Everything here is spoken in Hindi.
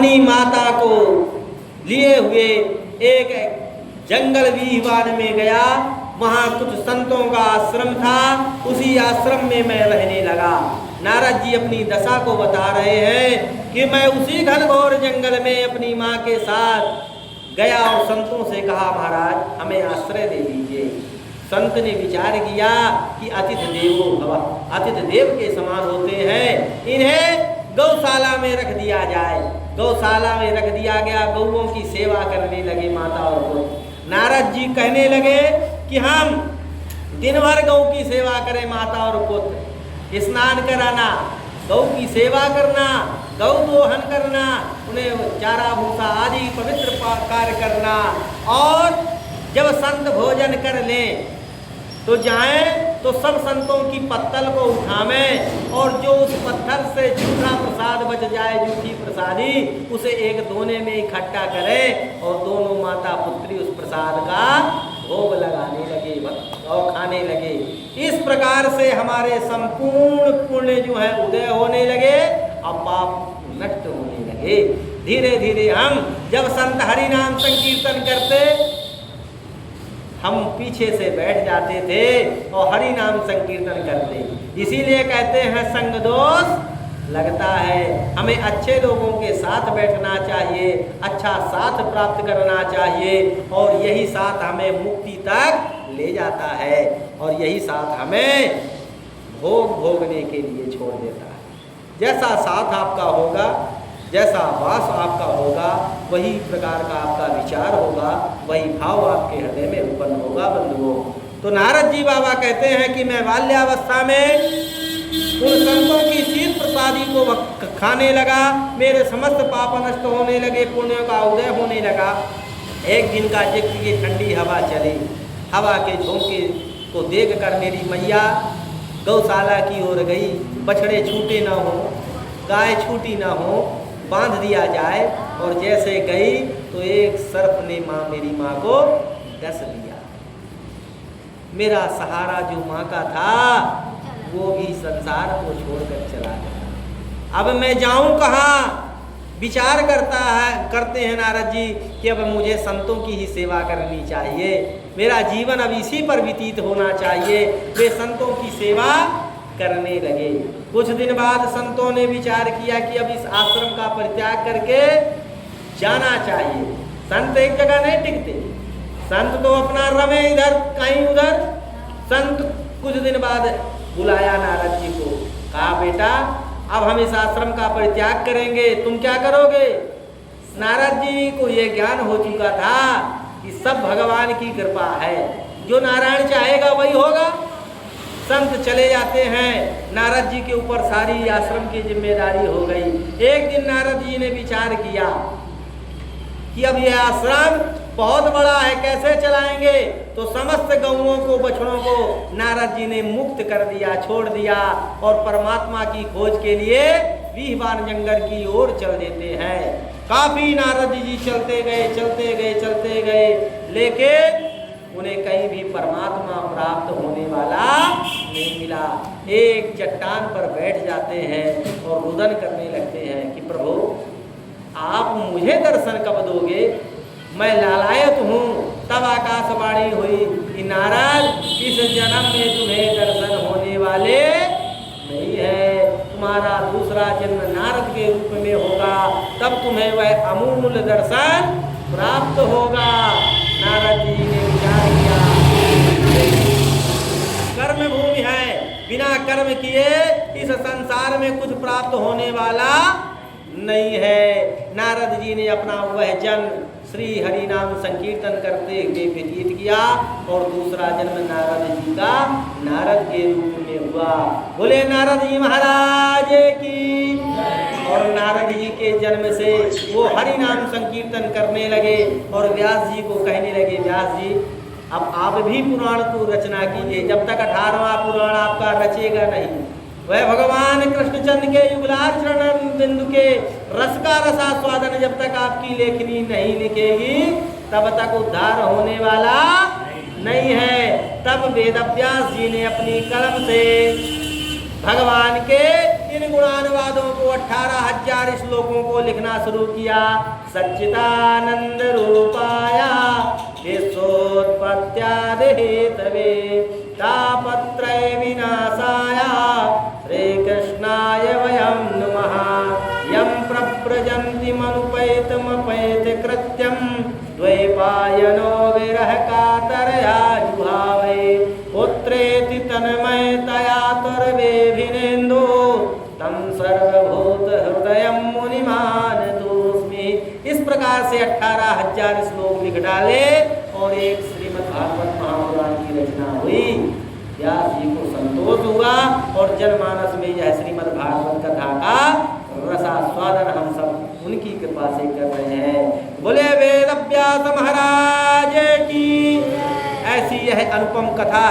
अपनी माता को लिए हुए एक जंगल वीहवान में गया। वहाँ कुछ संतों का आश्रम था, उसी आश्रम में मैं रहने लगा। नारद जी अपनी दशा को बता रहे हैं कि मैं उसी घनघोर जंगल में अपनी माँ के साथ गया और संतों से कहा, महाराज हमें आश्रय दे दीजिए। संत ने विचार किया कि अतिथि देवो भव, अतिथि देव के समान होते हैं, इन्हें गौशाला में रख दिया जाए। गौशाला में रख दिया गया, गौओं की सेवा करने लगे माता और पुत्र। नारद जी कहने लगे कि हम दिन भर गौ की सेवा करें, माता और पुत्र, स्नान कराना, गौ की सेवा करना, गौ दोहन करना, उन्हें चारा भूसा आदि पवित्र कार्य करना, और जब संत भोजन कर लें तो जाएं तो सब संतों की पत्तल को उठावें, और जो उस पत्थर से झूठा प्रसाद बच जाए, झूठी प्रसादी, उसे एक दोने में इकट्ठा करें और दोनों माता पुत्री उस प्रसाद का भोग लगाने लगे और खाने लगे। इस प्रकार से हमारे संपूर्ण पुण्य जो है उदय होने लगे और पाप नष्ट होने लगे। धीरे धीरे हम जब संत हरि नाम संकीर्तन करते, हम पीछे से बैठ जाते थे और हरि नाम संकीर्तन करते। इसीलिए कहते हैं संग दोष लगता है। हमें अच्छे लोगों के साथ बैठना चाहिए, अच्छा साथ प्राप्त करना चाहिए, और यही साथ हमें मुक्ति तक ले जाता है, और यही साथ हमें भोग भोगने के लिए छोड़ देता है। जैसा साथ आपका होगा, जैसा वास आपका होगा, वही प्रकार का आपका विचार होगा, वही भाव आपके हृदय में उत्पन्न होगा। बंधुओं, तो नारद जी बाबा कहते हैं कि मैं बाल्यावस्था में उन संतों की शीत प्रसादी को खाने लगा, मेरे समस्त पाप नष्ट होने लगे, पुण्य का उदय होने लगा। एक दिन का जिक्र की ठंडी हवा चली, हवा के झोंके को देख कर मेरी मैया गौशाला की ओर गई। बछड़े छूटे ना हो, गाय छूटी ना हो, बांध दिया जाए, और जैसे गई तो एक सर्प ने मेरी माँ को डस लिया। मेरा सहारा जो माँ का था वो भी संसार को छोड़कर चला गया। अब मैं जाऊं कहाँ? विचार करते हैं नारद जी कि अब मुझे संतों की ही सेवा करनी चाहिए, मेरा जीवन अब इसी पर व्यतीत होना चाहिए। वे संतों की सेवा करने लगे। कुछ दिन बाद संतों ने विचार किया कि अब इस आश्रम का परित्याग करके जाना चाहिए। संत एक जगह नहीं टिकते, संत तो अपना रमे इधर कहीं उधर। संत कुछ दिन बाद बुलाया नारद जी को, कहा बेटा अब हम इस आश्रम का परित्याग करेंगे, तुम क्या करोगे? नारद जी को ये ज्ञान हो चुका था कि सब भगवान की कृपा है, जो नारायण चाहेगा वही होगा। संत चले जाते हैं, नारद जी के ऊपर सारी आश्रम की जिम्मेदारी हो गई। एक दिन नारद जी ने विचार किया कि अब यह आश्रम बहुत बड़ा है, कैसे चलाएंगे? तो समस्त गौओं को, बछड़ों को नारद जी ने मुक्त कर दिया, छोड़ दिया, और परमात्मा की खोज के लिए वीहवान जंगल की ओर चल देते हैं। काफी नारद जी चलते गए, लेकिन उन्हें कहीं भी परमात्मा प्राप्त होने वाला नहीं मिला। एक चट्टान पर बैठ जाते हैं और रुदन करने लगते हैं कि प्रभु आप मुझे दर्शन कब दोगे? मैं लालायत हूँ। तब आकाशवाणी हुई कि नारद इस जन्म में तुम्हें दर्शन होने वाले नहीं है, तुम्हारा दूसरा जन्म नारद के रूप में होगा, तब तुम्हें वह अमूल्य दर्शन प्राप्त होगा। नारद जी ने विचार किया कर्म भूमि है, बिना कर्म किए इस संसार में कुछ प्राप्त होने वाला नहीं है। नारद जी ने अपना वह जन्म श्री हरि नाम संकीर्तन करते हुए व्यतीत किया, और दूसरा जन्म नारद जी का नारद के रूप में हुआ। बोले नारद जी महाराज की। और नारद जी के जन्म से वो हरि नाम संकीर्तन करने लगे, और व्यास जी को कहने लगे, व्यास जी अब आप भी पुराण को रचना कीजिए, जब तक 18वां पुराण आपका रचेगा नहीं, वह भगवान कृष्णचंद्र के युगलार चरण बिंदु के रस का रसास्वादन जब तक आपकी लेखनी नहीं लिखेगी, तब तक उद्धार होने वाला नहीं है। तब वेदव्यास जी ने अपनी कलम से भगवान के इन गुणानुवादों को 18,000 श्लोकों को लिखना शुरू किया। सच्चिदानंद रूपाया विश्वोत्पत्त्यादि हेतवे तापत्रय विनाशाया श्री कृष्णाय वयं नमः। यं प्रव्रजन्ति मनुपैतमपैत कृत्यं द्वैपायनो विरह कातरया जुहावै पुत्रेति तन्मयतया तुर्वेभिनेन्दो तं सर्वभूत हृदयं मुनिमानतोऽस्मि। इस प्रकार से 18,000 श्लोक लिख डाले और एक श्रीमद्भागवत महापुराण की रचना हुई। व्यास जी को संतोष हुआ और जनमानस में यह श्रीमद्भागवत कथा का रसास्वादन हम सब उनकी कृपा से कर रहे हैं। बोले वेद व्यास महाराज की। ऐसी यह अनुपम कथा है।